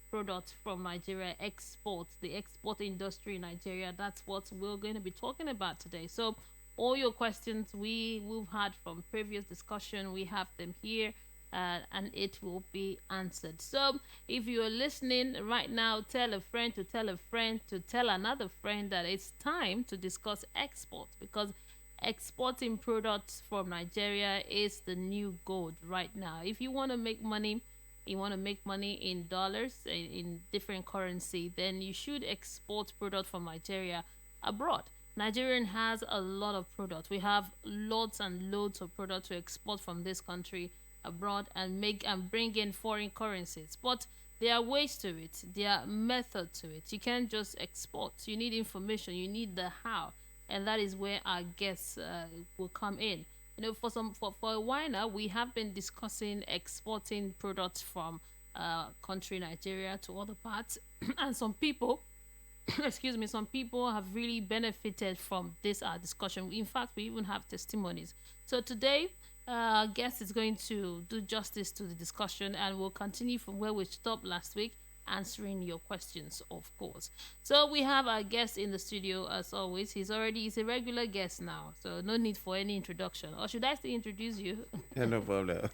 products from Nigeria, exports, the export industry in Nigeria. That's what we're going to be talking about today. So, all your questions we've had from previous discussion, we have them here. And it will be answered. So, if you are listening right now, tell a friend to tell a friend to tell another friend that it's time to discuss export, because exporting products from Nigeria is the new gold right now. If you want to make money, you want to make money in dollars, in different currency, then you should export product from Nigeria abroad. Nigerian has a lot of products. We have loads and loads of products to export from this country abroad and make and bring in foreign currencies. But there are ways to it. There are methods to it. You can't just export. You need information. You need the how, and that is where our guests will come in. For a while now, we have been discussing exporting products from country Nigeria to other parts, and some people excuse me, some people have really benefited from this discussion. In fact, we even have testimonies. So today, our guest is going to do justice to the discussion, and we'll continue from where we stopped last week, answering your questions, of course. So we have our guest in the studio as always. He's a regular guest now, so no need for any introduction. Or should I still introduce you? Yeah, no problem.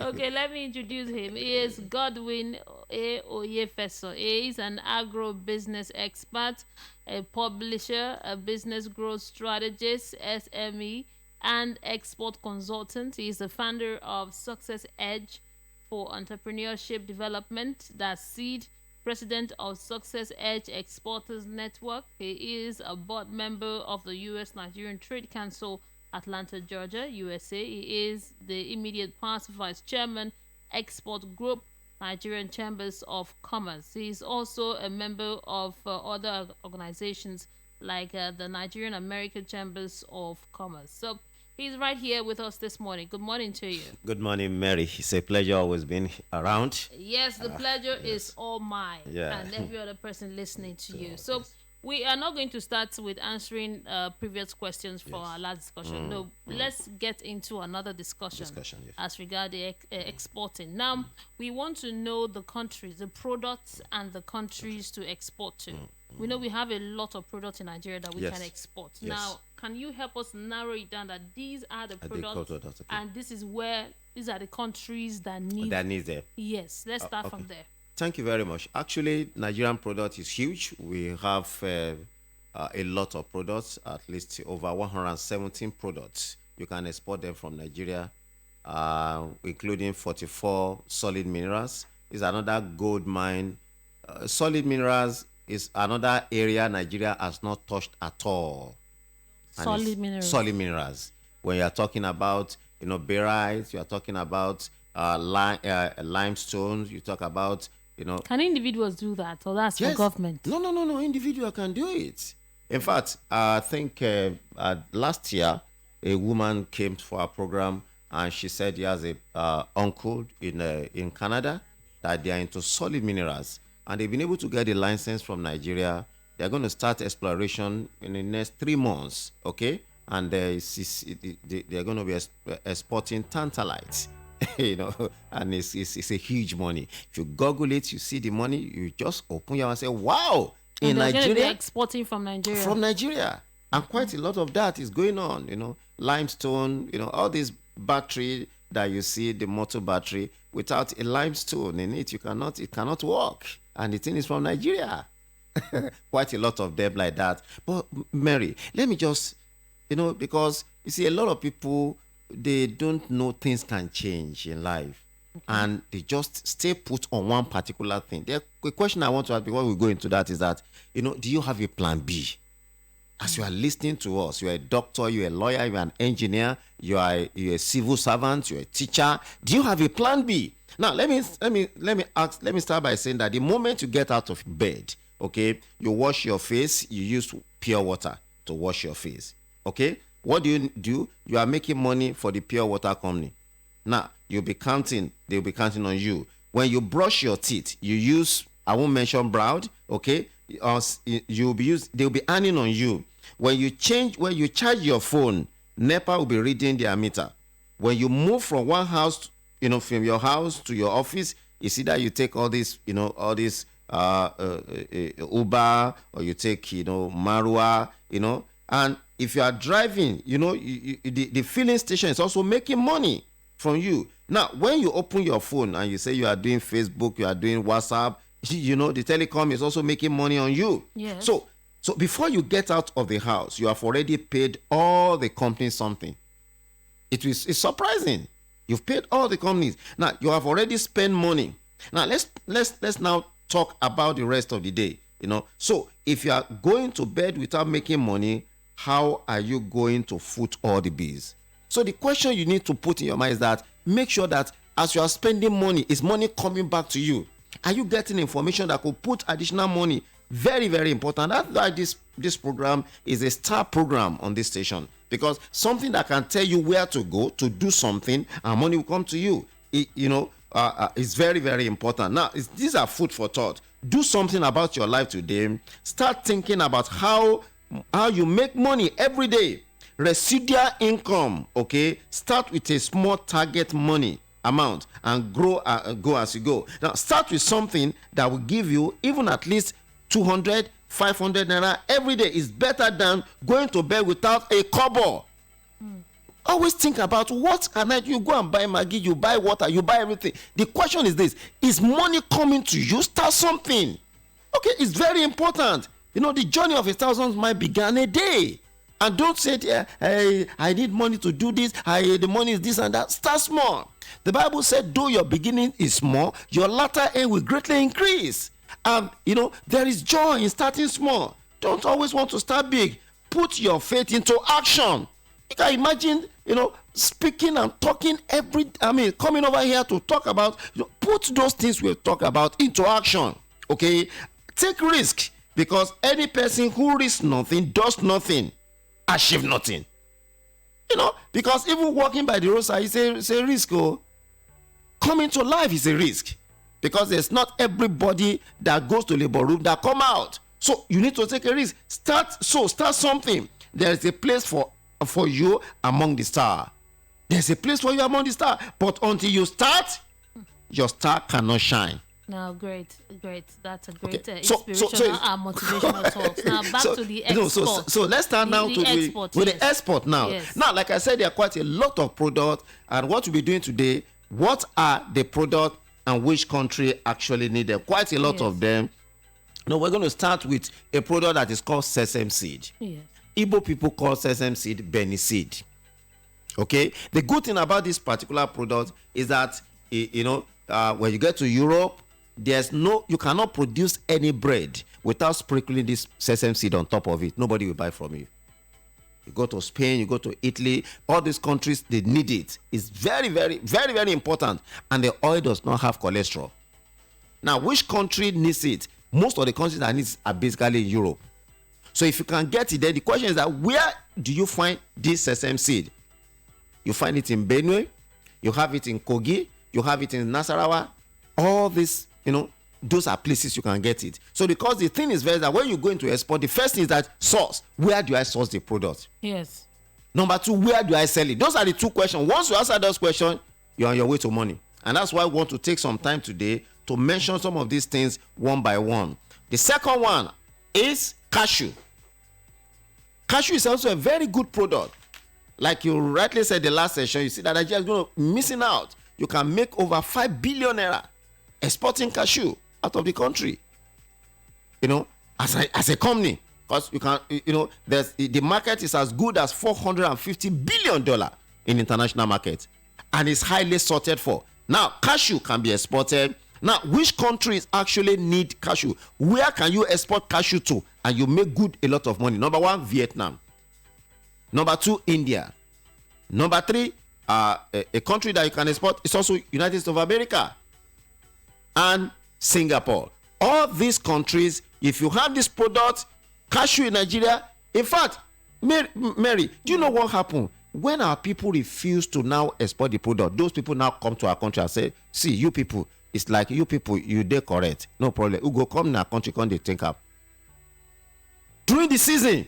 Okay, let me introduce him. He is Godwin A. Oyefeso. He is an agro business expert, a publisher, a business growth strategist, SME, and export consultant. He is the founder of Success Edge for Entrepreneurship Development, that's SEED, president of Success Edge Exporters Network. He is a board member of the U.S. Nigerian Trade Council, Atlanta, Georgia, USA. He is the immediate past vice chairman, Export Group, Nigerian Chambers of Commerce. He is also a member of other organizations like the Nigerian American Chambers of Commerce. So he's right here with us this morning. Good morning to you. Good morning, Mary. It's a pleasure always being around. Yes, the pleasure is Yes. all mine, Yeah. and every other person listening to you. So we are not going to start with answering previous questions for our last discussion. No, let's get into another Discussion, yes. as regard the exporting. Now, we want to know the countries, the products, and the countries to export to. We know we have a lot of products in Nigeria that we Yes. can export. Yes. Now, can you help us narrow it down that these are the the products, products, okay. and these are the countries that need. That needs there. Yes, let's start okay. from there. Thank you very much. Actually, Nigerian product is huge. We have a lot of products, at least over 117 products. You can export them from Nigeria, including 44 solid minerals. Is another gold mine. Solid minerals is another area Nigeria has not touched at all. And Solid it's minerals. solid minerals. When you are talking about, barite, you are talking about limestone, you talk about, Can individuals do that, or that's for government? No. Individual can do it. In fact, I think last year a woman came for a program and she said he has a uncle in Canada that they are into solid minerals and they've been able to get a license from Nigeria. They are going to start exploration in the next 3 months. Okay, and they are going to be exporting tantalite. And it's a huge money. If you Google it, you see the money, you just open your and say, wow, in And they're going to be Nigeria, exporting from Nigeria. and quite a lot of that is going on. Limestone, all these battery that you see, the motor battery, without a limestone in it, it cannot work. And the thing is from Nigeria. Quite a lot of them like that. But Mary, let me just, because you see, a lot of people, they don't know things can change in life. And they just stay put on one particular thing. The question I want to ask before we go into that is that, do you have a plan B? As you are listening to us, you're a doctor, you're a lawyer, you're an engineer, you're a civil servant, you're a teacher. Do you have a plan B? Now, let me start by saying that the moment you get out of bed, okay, you wash your face, you use pure water to wash your face. Okay? What do? You are making money for the pure water company. Now, they'll be counting on you. When you brush your teeth, you use, I won't mention Brown, okay? They'll be earning on you. When you charge your phone, NEPA will be reading their meter. When you move from one house, from your house to your office, It's either you take all this, all this Uber, or you take, Marwa, and if you are driving, the filling station is also making money from you. Now, when you open your phone and you say you are doing Facebook, you are doing WhatsApp, the telecom is also making money on you. Yes. So before you get out of the house, you have already paid all the companies something. It's surprising. You've paid all the companies. Now you have already spent money. Now let's now talk about the rest of the day. So if you are going to bed without making money, how are you going to foot all the bills? So the question you need to put in your mind is that make sure that as you are spending money, is money coming back to you? Are you getting information that could put additional money? Very, very important. That's why this program is a star program on this station, because something that can tell you where to go to do something and money will come to you. It's very, very important. Now, these are food for thought. Do something about your life today. Start thinking about how you make money every day. Residual income, okay? Start with a small target money amount and go as you go. Now, start with something that will give you even at least 200, 500 naira every day. Is better than going to bed without a kobo. Always think about what can I do. You go and buy Maggi, you buy water, you buy everything. The question is this: is money coming to you? Start something. Okay, it's very important. The journey of 1,000 miles began a day. And don't say, hey, I need money to do this. The money is this and that. Start small. The Bible said, though your beginning is small, your latter end will greatly increase. There is joy in starting small. Don't always want to start big. Put your faith into action. You can imagine, speaking and talking coming over here to talk about, put those things we'll talk about into action. Okay? Take risk, because any person who risks nothing does nothing, achieve nothing. Because even walking by the roadside is a risk. Coming to life is a risk, because there's not everybody that goes to labor room that come out. So you need to take a risk. Start something. There is a place for you among the stars. There's a place for you among the stars. But until you start, your star cannot shine. Now, great. That's a great inspirational and motivational talk. Now, back to the export. So let's start now with the export now. Yes. Now, like I said, there are quite a lot of products. And what we'll be doing today, what are the products and which country actually need them? Quite a lot of them. Now, we're going to start with a product that is called sesame seed. Yes. Igbo people call sesame seed Benny seed. Okay? The good thing about this particular product is that, when you get to Europe, you cannot produce any bread without sprinkling this sesame seed on top of it. Nobody will buy from you. You go to Spain, you go to Italy, all these countries, they need it. It's very, very, very, very important. And the oil does not have cholesterol. Now, which country needs it? Most of the countries that need it are basically in Europe. So if you can get it, then the question is that where do you find this sesame seed? You find it in Benue, you have it in Kogi, you have it in Nasarawa. All this, those are places you can get it. So because the thing is very that when you go into export, the first thing is that source. Where do I source the product? Yes. Number two, where do I sell it? Those are the two questions. Once you answer those questions, you're on your way to money. And that's why I want to take some time today to mention some of these things one by one. The second one is cashew. Cashew is also a very good product. Like you rightly said the last session, you see that Nigeria is going to missing out. You can make over 5 billion naira exporting cashew out of the country. As a company, because you can, the market is as good as $450 billion in international market, and it's highly sorted for. Now, cashew can be exported. Now, which countries actually need cashew? Where can you export cashew to and you make a lot of money? Number one, Vietnam. Number two, India. Number three, a country that you can export is also United States of America and Singapore. All these countries, if you have this product, cashew in Nigeria, in fact, Mary, do you know what happened? When our people refuse to now export the product, those people now come to our country and say, see, you people, it's like you people, you dey correct. No problem. You go come in our country, come they think up. During the season,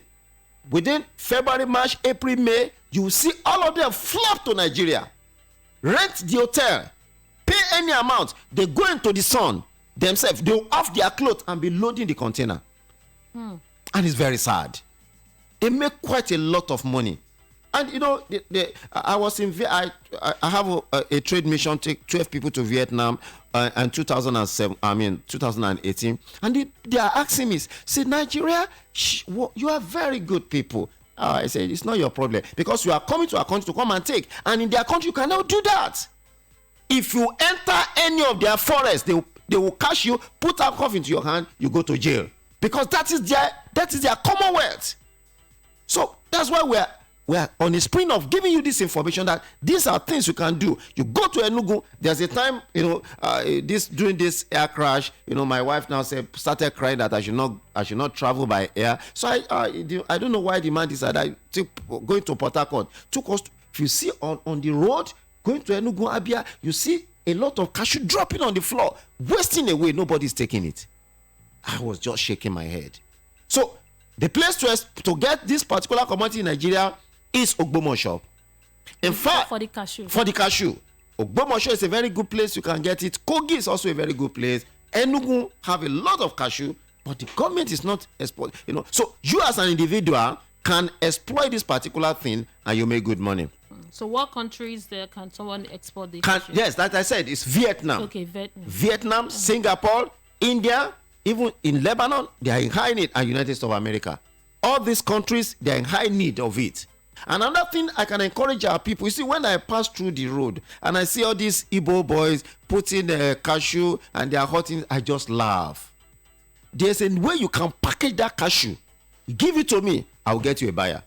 within February, March, April, May, you will see all of them flock to Nigeria, rent the hotel, pay any amount, they go into the sun themselves, they'll off their clothes and be loading the container. And it's very sad. They make quite a lot of money. And you know, I was in I have a trade mission, take 12 people to Vietnam in 2018, and they are asking me, say, Nigeria, you are very good people. I said, it's not your problem, because you are coming to our country to come and take, and in their country you cannot do that. If you enter any of their forests, they will catch you, put alcohol into your hand, you go to jail, because that is their commonwealth. So that's why we are on the spring of giving you this information, that these are things you can do. You go to Enugu. There's a time, you know, during this air crash, you know, my wife now started crying that I should not travel by air. So I don't know why the man decided going to Port Harcourt took us. If you see on the road going to Enugu Abia, you see a lot of cashew dropping on the floor, wasting away. Nobody's taking it. I was just shaking my head. So the place to get this particular commodity in Nigeria is Ogbomosho. In fact, for the cashew. Ogbomosho is a very good place. You can get it. Kogi is also a very good place. Enugu have a lot of cashew, but the government is not exploiting. You know, so you as an individual can exploit this particular thing and you make good money. So what countries there can someone export the cashew? Yes, like I said, it's Vietnam. Okay, Vietnam, Singapore, India, even in Lebanon, they are in high need, and United States of America. All these countries, they are in high need of it. Another thing I can encourage our people, you see, when I pass through the road and I see all these Igbo boys putting cashew and they are hurting, I just laugh. There's a way you can package that cashew. Give it to me, I'll get you a buyer.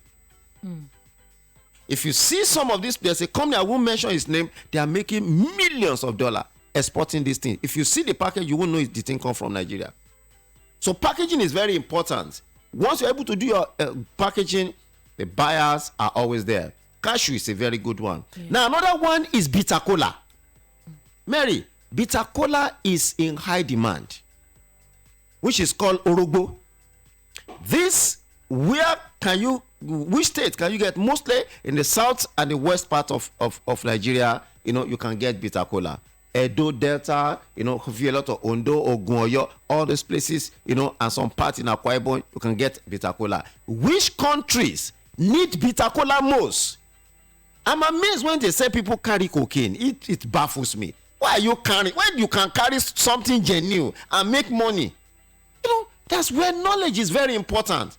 If you see some of this, there's a company, I won't mention his name, they are making millions of dollars exporting this thing. If you see the package, you won't know the thing come from Nigeria. So packaging is very important. Once you're able to do your packaging, the buyers are always there. Cashew is a very good one. Yeah. Now, another one is bitter cola. Mary, bitter cola is in high demand, which is called Orogbo. This, which state can you get? Mostly in the south and the west part of Nigeria, you know, you can get bitter cola. Edo, Delta, you know, a lot of Ondo, Ogun, Oyo, all those places, you know, and some parts in Akwa Ibom, you can get bitter cola. Which countries need bitter cola most? I'm amazed when they say people carry cocaine. It baffles me. Why are you carrying? When you can carry something genuine and make money? You know, that's where knowledge is very important.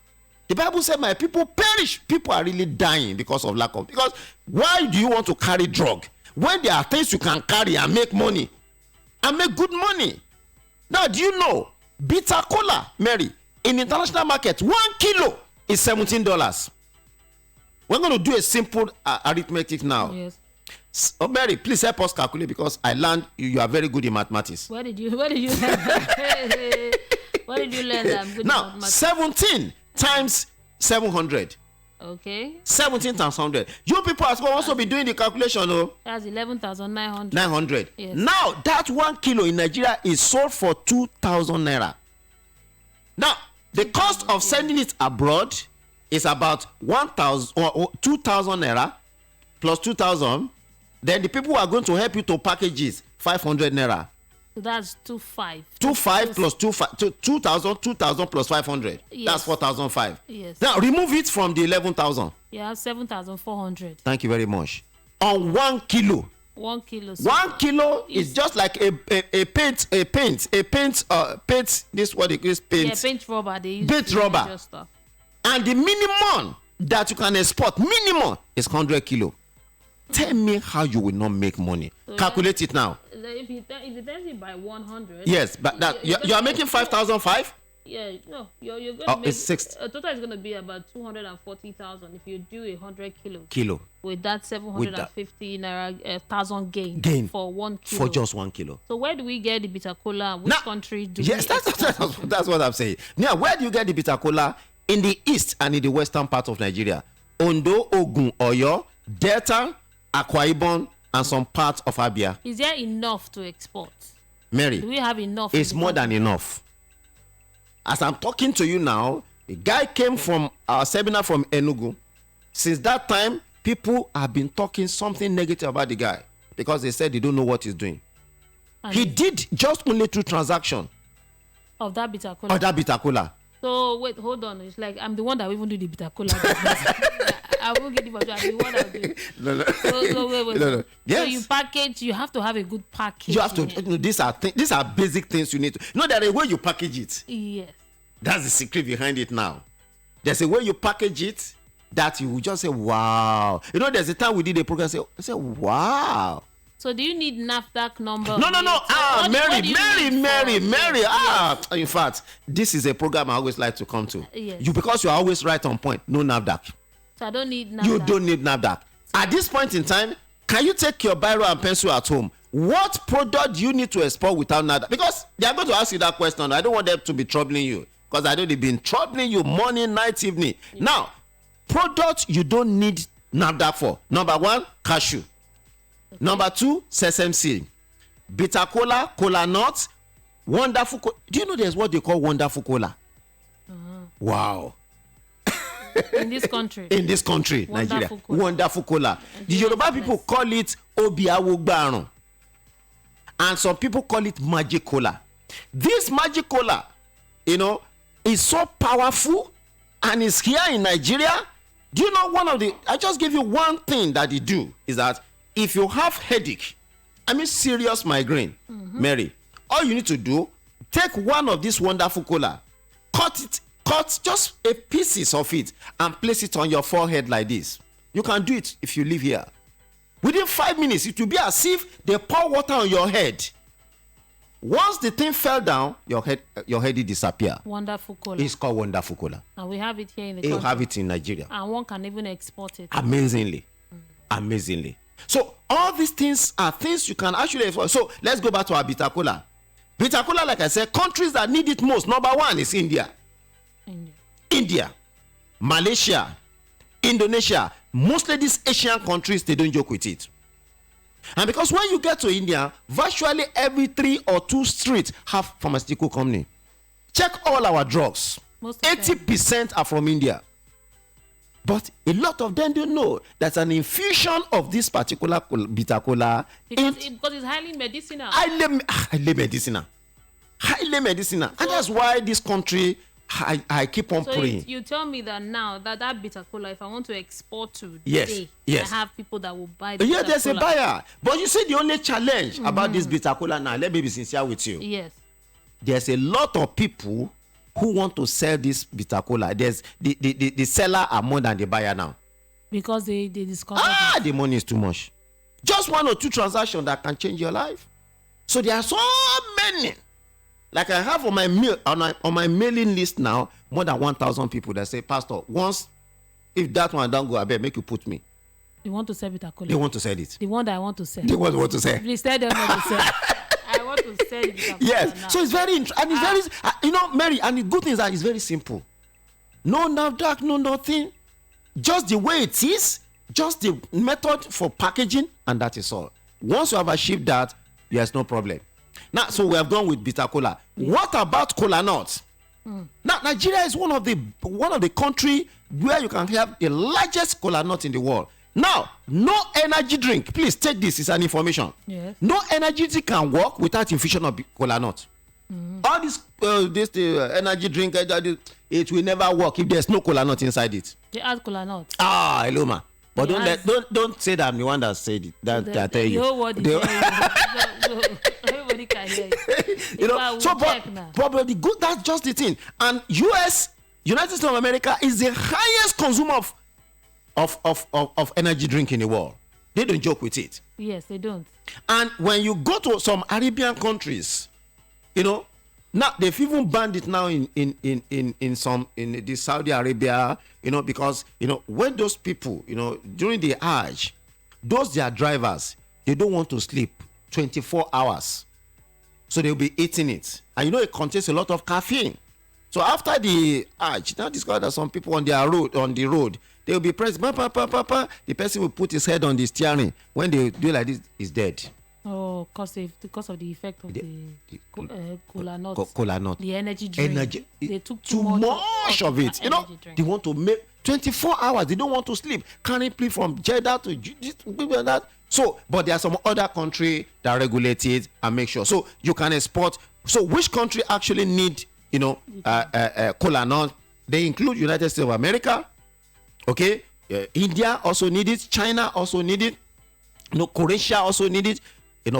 The Bible said, my people perish. People are really dying because of lack of. Because why do you want to carry drug when there are things you can carry and make money and make good money? Now, do you know bitter cola, Mary, in international market, 1 kilo is $17. We're going to do a simple arithmetic now. Yes. Oh, Mary, please help us calculate, because I learned you are very good in mathematics. Where did you learn that? Where did you learn that? I'm good now, in mathematics. 17 times 700. Okay. 17 times 100. You people as well also be doing the calculation. Oh. That's 11,900. 900. Yes. Now, that 1 kilo in Nigeria is sold for 2,000 naira. Now, the cost of sending it abroad is about 1,000 or 2,000 naira plus 2,000. Then the people who are going to help you to package it, 500 naira. So that's 2,500. 2,500 plus 2,000, 2,000 plus 500. Yes. That's 4,500. Yes. Now remove it from the 11,000. Yeah, 7,400. Thank you very much. On 1 kilo. 1 kilo. 1 kilo is just like a paint. This what it is, paint. Yeah, paint rubber. They use Paint rubber. Stuff. And the minimum that you can export, minimum, is 100 kilo. Tell me how you will not make money. So calculate it now. If you times it by 100. Yes, but that you are making 5,500. Yeah, no, you're going to make it's 6. Total is going to be about 240,000 if you do 100 kilo with that 750 naira thousand gain for 1 kilo for just 1 kilo. So where do we get the bitter cola? Which country do yes, we that's what I'm saying. Now, where do you get the bitter cola? In the east and in the western part of Nigeria, Ondo, Ogun, Oyo, Delta, Akwa Ibom, and some parts of Abia. Is there enough to export? Mary, do we have enough? It's more than enough. As I'm talking to you now, a guy came from our seminar from Enugu. Since that time, people have been talking something negative about the guy because they said they don't know what he's doing. He did just only 2 transactions of that bitter cola. of that bitter cola. So wait, hold on. It's like I'm the one that will even do the bitter cola business. I won't get it for you. I'm the one that will do it. No. So wait. No. Yes. So you package. You have to have a good package. You have to. These are basic things you need to. There is a way you package it. Yes. That's the secret behind it now. There's a way you package it that you will just say, wow. There's a time we did a program, say wow. So do you need NAFDAC number? No. Mary. Yes. In fact, this is a program I always like to come to. Yes. Because you're always right on point. No NAFDAC. So I don't need NAFDAC. You don't need NAFDAC. At this point in time, can you take your biro and pencil at home? What product do you need to export without NAFDAC? Because they are going to ask you that question. I don't want them to be troubling you. Because I know they've been troubling you morning, night, evening. Yeah. Now, product you don't need NAFDAC for. Number 1, cashew. Okay. Number 2, sesame seed. Bitter cola, cola nuts, wonderful cola. Do you know there's what they call wonderful cola? Wow. In this country, Nigeria. Wonderful cola. The Yoruba people call it Obiawogbarun. And some people call it magic cola. This magic cola, is so powerful and is here in Nigeria. Do you know I just give you one thing that they do is that if you have headache, serious migraine, Mary, all you need to do, take one of this wonderful cola, cut just a pieces of it and place it on your forehead like this. You can do it if you live here. Within 5 minutes, it will be as if they pour water on your head. Once the thing fell down, your head will disappear. Wonderful cola. It's called wonderful cola. And we have it here in the country. You have it in Nigeria. And one can even export it. Amazingly. So all these things are things you can actually export. So let's go back to our bitter cola. Bitter cola, like I said, countries that need it most, number 1 is India. India, Malaysia, Indonesia. Mostly these Asian countries, they don't joke with it. And because when you get to India, virtually every 3 or 2 streets have pharmaceutical company. Check all our drugs. 80% are from India. But a lot of them don't know that an infusion of this particular bitter cola because it's highly medicinal. Highly medicinal. And that's why this country, I keep on praying. You tell me that now that bitter cola, if I want to export to yes. I have people that will buy the bitter cola. There's a buyer. But you see, the only challenge about this bitter cola now, let me be sincere with you. Yes. There's a lot of people who want to sell this bitter cola. There's the seller are more than the buyer now. Because they discover the money is too much. Just 1 or 2 transactions that can change your life. So there are so many. Like I have on my mailing list now, more than 1,000 people that say, Pastor, once if that one don't go, I bet make you put me. You want to sell bitter cola? They want to sell it. The one that I want to sell. They want to sell. Please tell them what to sell. I want to sell it. Yes. Now. So it's very interesting. And it's very, Mary, and the good thing is that it's very simple. No NAFDAC, no nothing. Just the way it is, just the method for packaging, and that is all. Once you have achieved that, there's no problem. Now, so we have gone with bitter cola. What about cola nuts? Now, Nigeria is one of the country where you can have the largest cola nut in the world. Now, no energy drink. Please take this. It's an information. Yes. No energy drink can work without infusion of cola nut. All this energy drink, it will never work if there's no cola nut inside it. They add cola nut. Hello, ma. But don't say that I'm the one that said it. That I tell you. The whole world is everybody can hear it. So but the good, that's just the thing. And United States of America is the highest consumer of energy drink in the world. They don't joke with it. Yes, they don't. And when you go to some Arabian countries, now they've even banned it now in the Saudi Arabia, because when those people, during the Hajj, their drivers, they don't want to sleep 24 hours. So they'll be eating it. And it contains a lot of caffeine. So after the Hajj, now discover that some people on the road, they'll be pressed, the person will put his head on the steering. When they do like this, he's dead. Oh, because of the effect of the cola nut. Cola nut. The energy drink. They took too much of it. They want to make 24 hours. They don't want to sleep. Currently from Jeddah to that, So, but there are some other country that regulate it and make sure. So you can export. So which country actually need, kola nut? They include United States of America. Okay, India also need it. China also need it. Croatia also need it.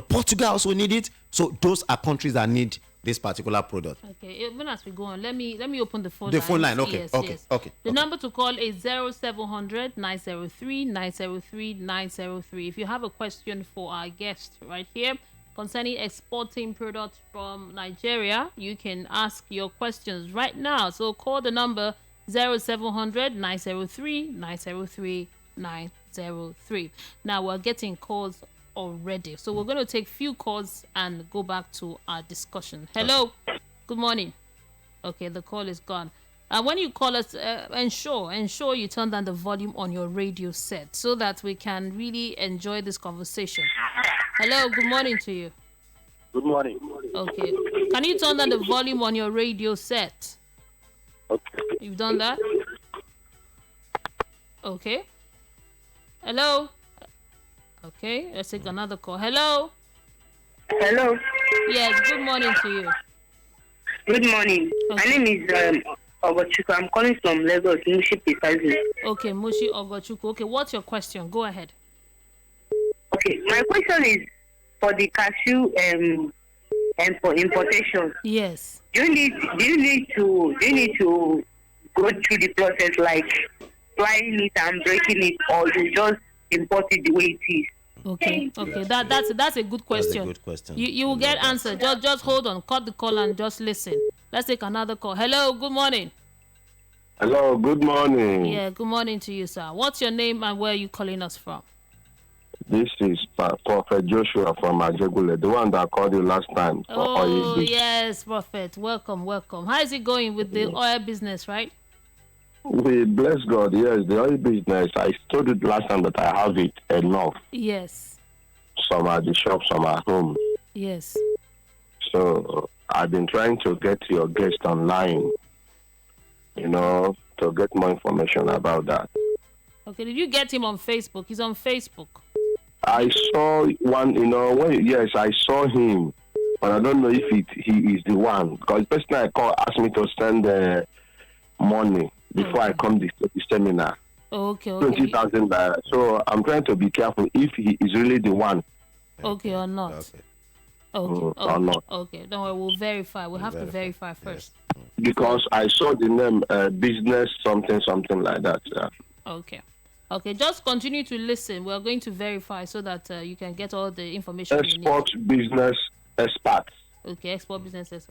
Portugal also need it. So those are countries that need this particular product. Okay, even as we go on, let me open the phone line. The phone line, okay, yes, okay, yes. Okay. The number to call is 0700 903 903 903. If you have a question for our guest right here concerning exporting products from Nigeria, you can ask your questions right now. So call the number 0700 903 903 903. Now we're getting calls already, so we're going to take few calls and go back to our discussion. Hello, good morning. Okay, the call is gone. When you call us, ensure you turn down the volume on your radio set so that we can really enjoy this conversation. Hello, good morning to you. Good morning. Okay, can you turn down the volume on your radio set? Okay. You've done that? Okay. Hello. Okay, let's take another call. Hello. Hello. Yes, good morning to you. Good morning. Okay. My name is Ogochukwu. I'm calling from Lagos, Mushi precisely. Okay, Mushi Ogochukwu. Okay, what's your question? Go ahead. Okay, my question is for the cashew and for importation. Yes. Do you need to go through the process like frying it and breaking it, or you just import it the way it is? Okay. That's a good question. That's a good question. You will get answer. Just hold on. Cut the call and just listen. Let's take another call. Hello, good morning. Hello, good morning. Yeah, good morning to you, sir. What's your name and where are you calling us from? This is Prophet Joshua from Ajegule, the one that called you last time. Oh, yes, Prophet. Welcome. How is it going with the oil business, right? We bless God, yes, the oil business. I told you last time that I have it enough. Yes. Some at the shop, some at home. Yes. So I've been trying to get your guest online, to get more information about that. Okay, did you get him on Facebook? He's on Facebook. I saw one, yes, I saw him, but I don't know if he is the one. Because the person I called asked me to send money before I come to the seminar. Okay. 20,000 naira. So I'm trying to be careful if he is really the one. Okay or not. Okay. Or not. Okay, don't worry, we'll verify. We'll have to verify first. Yes. Because I saw the name business something like that. Yeah. Okay, just continue to listen. We're going to verify so that you can get all the information Export you need. business experts. Okay, export businesses.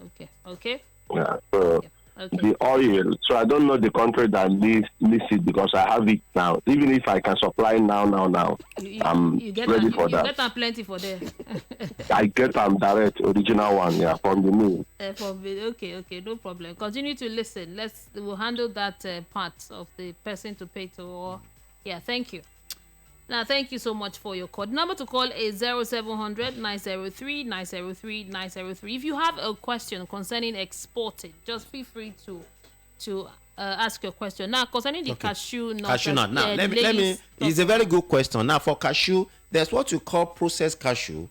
Okay. Yeah. So the oil. So I don't know the country that needs it because I have it now. Even if I can supply now, I'm ready for that. You get them plenty for there. I get them direct, original one, from the mill. Okay, no problem. Continue to listen. We'll handle that part of the person to pay to. Or, thank you. Now, thank you so much for your call. The number to call is 0700 903 903 903. If you have a question concerning exporting, just feel free to ask your question. Now, concerning the cashew nut. Cashew nut. Now, let me. It's a very good question. Now, for cashew, there's what you call processed cashew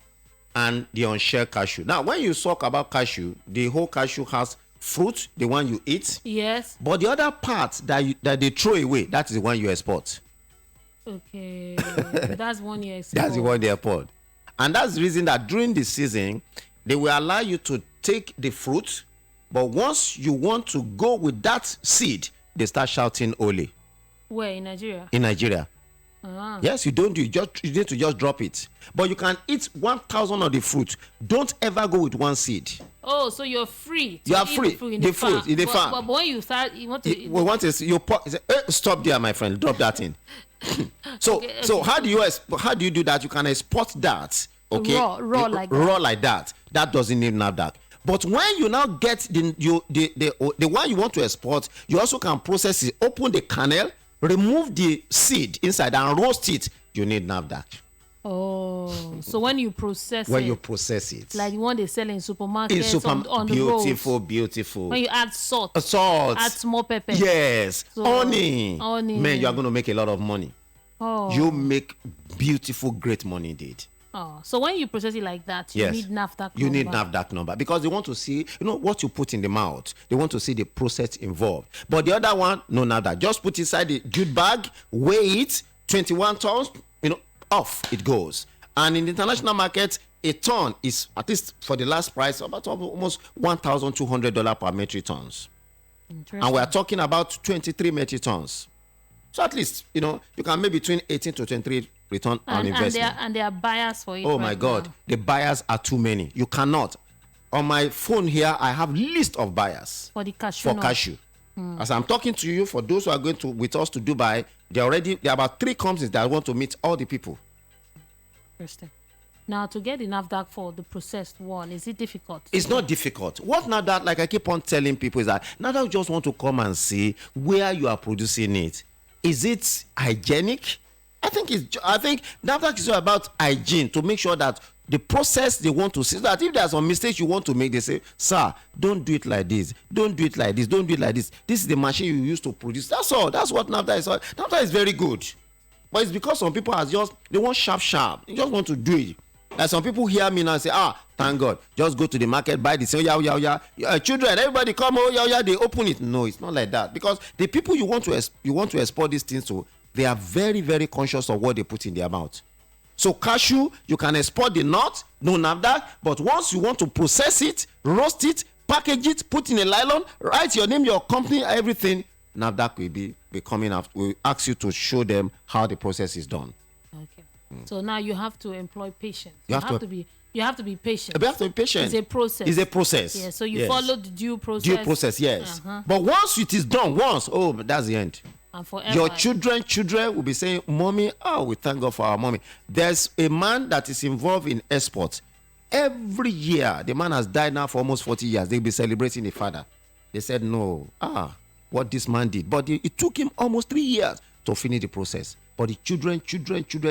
and the unshelled cashew. Now, when you talk about cashew, the whole cashew has fruit, the one you eat. Yes. But the other part that they throw away, that is the one you export. Okay, that's 1 year export. That's the one they export. And that's the reason that during the season, they will allow you to take the fruit, but once you want to go with that seed, they start shouting Ole. Where, in Nigeria? In Nigeria. Uh-huh. Yes, you need to just drop it. But you can eat 1,000 of the fruit. Don't ever go with one seed. Oh, so you're free. You are free. The fruit in the farm. But when you start, you want to. Stop there, my friend. Drop that in. So how do you do that? You can export that. Okay, raw like that. Raw like that. That doesn't need NAFDAC. But when you now get the one you want to export, you also can process it. Open the kernel, remove the seed inside, and roast it. You need NAFDAC. Oh, so when you process it, like the one they sell in supermarkets, on the roads. Beautiful. When you add salt, add small pepper. Yes, so, honey. Man, you are going to make a lot of money. You make beautiful, great money indeed. Oh, so when you process it like that, you Yes. need NAFDAC You need number. NAFDAC number because they want to see, what you put in the mouth. They want to see the process involved. But the other one, no NAFDAC. Just put inside the jute bag, weigh it, 21 tons, off it goes. And in the international market, a ton is, at least for the last price, about almost $1,200 per metric tons. And we are talking about 23 metric tons. So at least, you can make between 18 to 23 return on investment. And there are buyers for it. Oh my God, now. the buyers are too many. You cannot. On my phone here, I have list of buyers For the cashew. for nut. cashew. As I'm talking to you, for those who are going with us to Dubai, there are about 3 companies that want to meet all the people. Interesting. Now, to get the NAFDAC for the processed one, is it difficult? It's not difficult. What NAFDAC, like I keep on telling people, is that NAFDAC just want to come and see where you are producing it. Is it hygienic? I think NAFDAC is all about hygiene, to make sure that the process they want to see, so that if there's some mistakes you want to make, they say, sir, don't do it like this, don't do it like this, don't do it like this. This is the machine you use to produce. That's all. That's what NAFDAC is. NAFDAC is very good. But it's because some people they want sharp. They just want to do it. Like some people hear me now and say, thank God, just go to the market, buy this, children, everybody come, they open it. No, it's not like that. Because the people you want to export these things to, they are very, very conscious of what they put in their mouth. So cashew, you can export the nut, no NAFDAC, but once you want to process it, roast it, package it, put in a nylon, write your name, your company, everything, NAFDAC will be coming out. We'll ask you to show them how the process is done. Okay. So now you have to employ patience. You have to be patient. You have to be patient. It's a process. It's a process. Yeah. So you follow the due process. Due process, yes. But once it is done, that's the end. And forever. Your children will be saying, Mommy, we thank God for our mommy. There's a man that is involved in exports. Every year, the man has died now for almost 40 years. They'll be celebrating the father. They said, no, what this man did. But it took him almost 3 years to finish the process. But the children,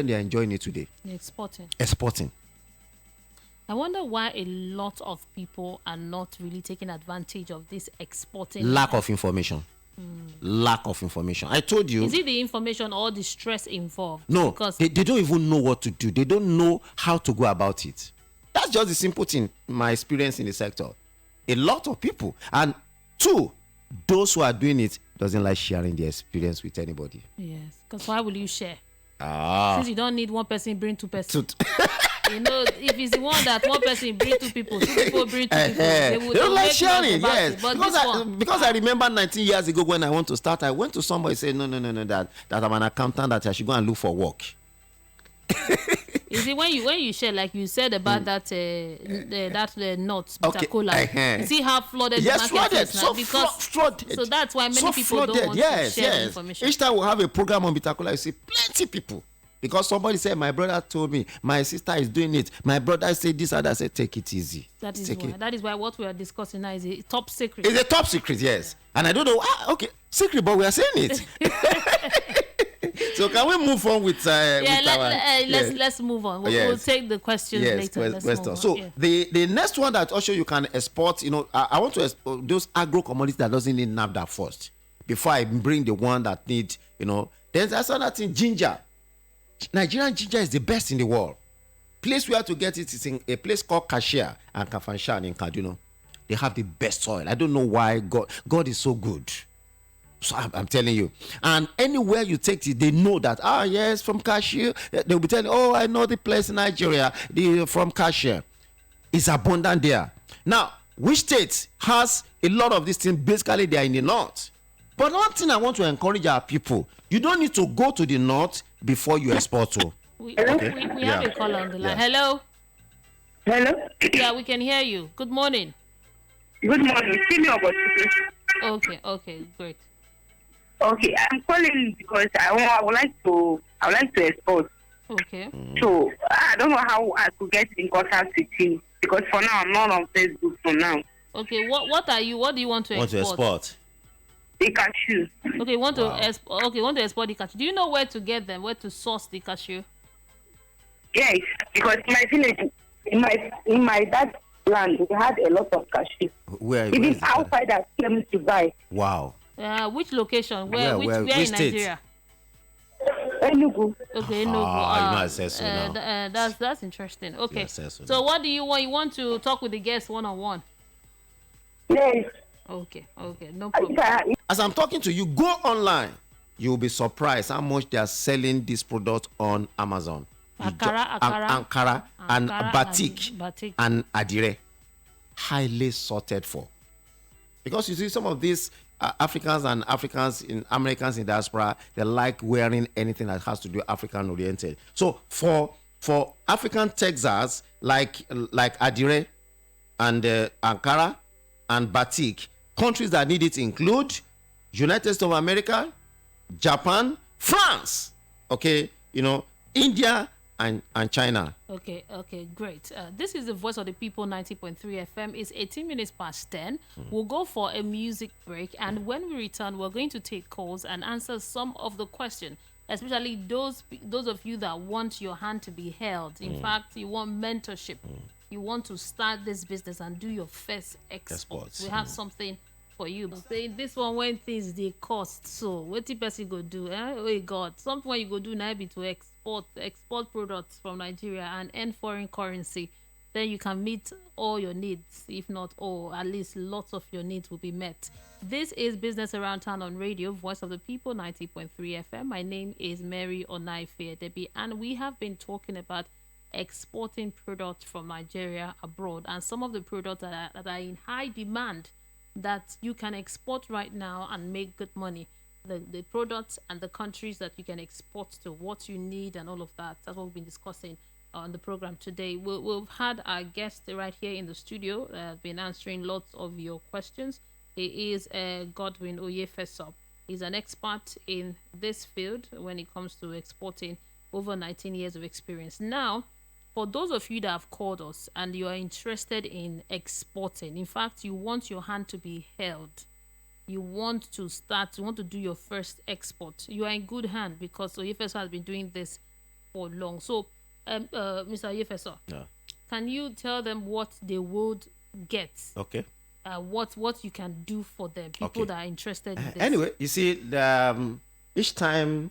they are enjoying it today. Exporting. I wonder why a lot of people are not really taking advantage of this exporting. Lack of information. Lack of information. I told you. Is it the information or the stress involved? No, because they don't even know what to do. They don't know how to go about it. That's just the simple thing, my experience in the sector. A lot of people. And 2, those who are doing it doesn't like sharing their experience with anybody. Yes, because why will you share? Since you don't need one person, bring 2 persons. If it's the one that one person bring 2 people, 2 people bring 2 people, they don't like sharing, yes. But because I remember 19 years ago when I want to start, I went to somebody and said, no, that I'm an accountant, that I should go and look for work. Is it when you share, like you said about that nuts, bitter cola? You see how flooded the market is now? Flooded. So that's why many people don't want to share the information. Each time we have a program on bitter cola, you see plenty people. Because somebody said, my brother told me, my sister is doing it, my brother said this, and I said, take it easy. That is why what we are discussing now is a top secret. It's a top secret, yes. And I don't know, secret, but we are saying it. So can we move on with let's move on. We'll take the questions later. So the next one that also you can export, I want to export those agro commodities that doesn't need NAFDAC first before I bring the one that need, Then there's another thing, ginger. Nigerian ginger is the best in the world. Place where to get it is in a place called Kashia and Kafanshan in Kaduna. They have the best soil. I don't know why God is so good. So I'm telling you. And anywhere you take it, they know that, yes, from Kashia. They'll be telling, I know the place in Nigeria, from Kashia. It's abundant there. Now, which state has a lot of these things? Basically, they are in the north. But one thing I want to encourage our people, you don't need to go to the north before you export to. We have a call on the line. Hello? Hello? Yeah, we can hear you. Good morning. Good morning. Okay, great. Okay, I'm calling because I would like to export. Okay. So I don't know how I could get in contact with him because for now I'm not on Facebook for now. Okay, what are you? What do you want to export? Want to export? The cashew. Okay, want to export the cashew. Do you know where to get them? Where to source the cashew? Yes, because my village, in my dad's land, we had a lot of cashew. Even outsiders came to buy. Wow. Which location? Where in state? Nigeria? Enugu. Okay, no. I said so now. That's interesting. Okay. I said so So now. what do you want? You want to talk with the guests one-on-one? Yes. Okay, no I problem. can. As I'm talking to you, go online. You'll be surprised how much they are selling this product on Amazon. Ankara and batik and adire, highly sorted for. Because you see, some of these Africans in Americans in diaspora, they like wearing anything that has to do African oriented. So for African Texas, like adire and Ankara and batik, countries that need it include United States of America, Japan, France, okay, India and China. Okay, great. This is the Voice of the People 90.3 FM. It's 18 minutes past 10. We'll go for a music break, and when we return, we're going to take calls and answer some of the questions, especially those of you that want your hand to be held. In fact, you want mentorship. You want to start this business and do your first exports. We have something for you. Say this one when things they cost. So what the person go do? Oh God, something what you go do now be to export products from Nigeria and earn foreign currency. Then you can meet all your needs, if not all, at least lots of your needs will be met. This is Business Around Town on Radio, Voice of the People 90.3 FM. My name is Mary Onaife Debbie, and we have been talking about exporting products from Nigeria abroad and some of the products that are in high demand that you can export right now and make good money. The products and the countries that you can export to, what you need and all of that. That's what we've been discussing on the program today. We've had our guest right here in the studio, been answering lots of your questions. He is Godwin Oyefeso. He's an expert in this field when it comes to exporting, over 19 years of experience. Now, for those of you that have called us and you are interested in exporting, in fact, you want your hand to be held, you want to do your first export, you are in good hand because Oyefeso has been doing this for long. So, Mr. Oyefeso, can you tell them what they would get? Okay. What you can do for them, people that are interested in this. Anyway, you see, each time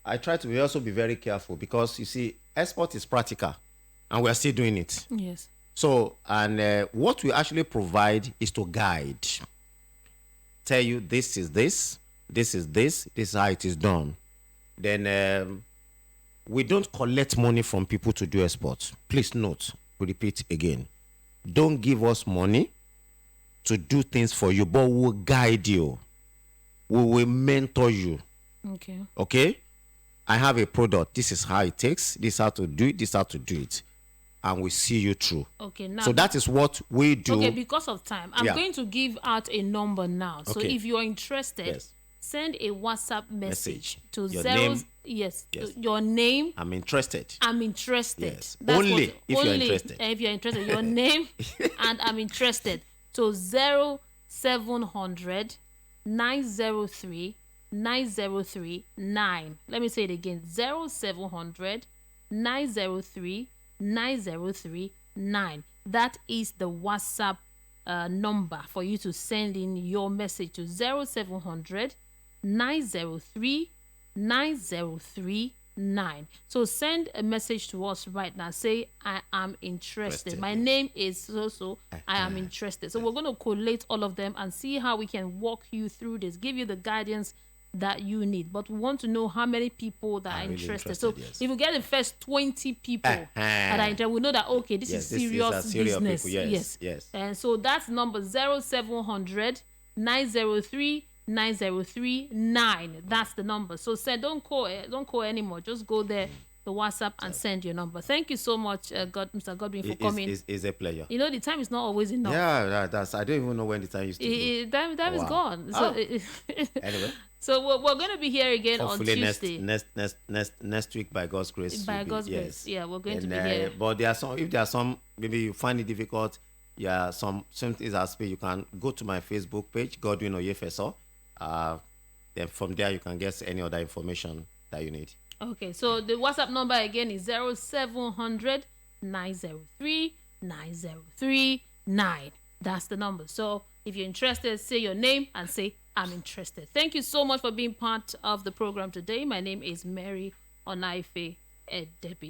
I try to also be very careful because, you see, export is practical. And we are still doing it. Yes. So, and what we actually provide is to guide. Tell you this is this is how it is done. Then we don't collect money from people to do export. Please note, we repeat again. Don't give us money to do things for you, but we'll guide you. We will mentor you. Okay? I have a product. This is how it takes. This is how to do it. This is how to do it. And we see you through. Okay, now. So that is what we do. Okay, because of time, I'm going to give out a number now. So if you are interested, send a WhatsApp message to your zero. Name. Yes, your name. I'm interested. Yes. Only if you're interested. If you're interested, your name and I'm interested. So 0700 903 903 9. Let me say it again. 0700 903 903 9. That is the WhatsApp number for you to send in your message to 0700 903 903 9. So send a message to us right now. Say, I am interested. My name is so I am interested. So we're going to collate all of them and see how we can walk you through this, give you the guidance that you need. But we want to know how many people that are really interested. So yes. if we get the first 20 people that are interested, we know that, okay, this is serious business. Yes. And so that's number 0700 903 903 9. That's the number. So say don't call anymore. Just go there, the WhatsApp, and send your number. Thank you so much, Mr. Godwin, for coming. It's a pleasure. You know, the time is not always enough. Yeah, that's. I don't even know when the time used to go. Time is gone. So anyway. So we're going to be here again hopefully on Tuesday. Next week by God's grace. By God's grace, yeah, we're going to be here. But if there are some, maybe you find it difficult. Yeah, some things as you can go to my Facebook page, Godwin Oyefeso. Then from there you can get any other information that you need. Okay, so the WhatsApp number again is 0700 903 903 9. That's the number. So if you're interested, say your name and say, I'm interested. Thank you so much for being part of the program today. My name is Mary Onaife Debbie.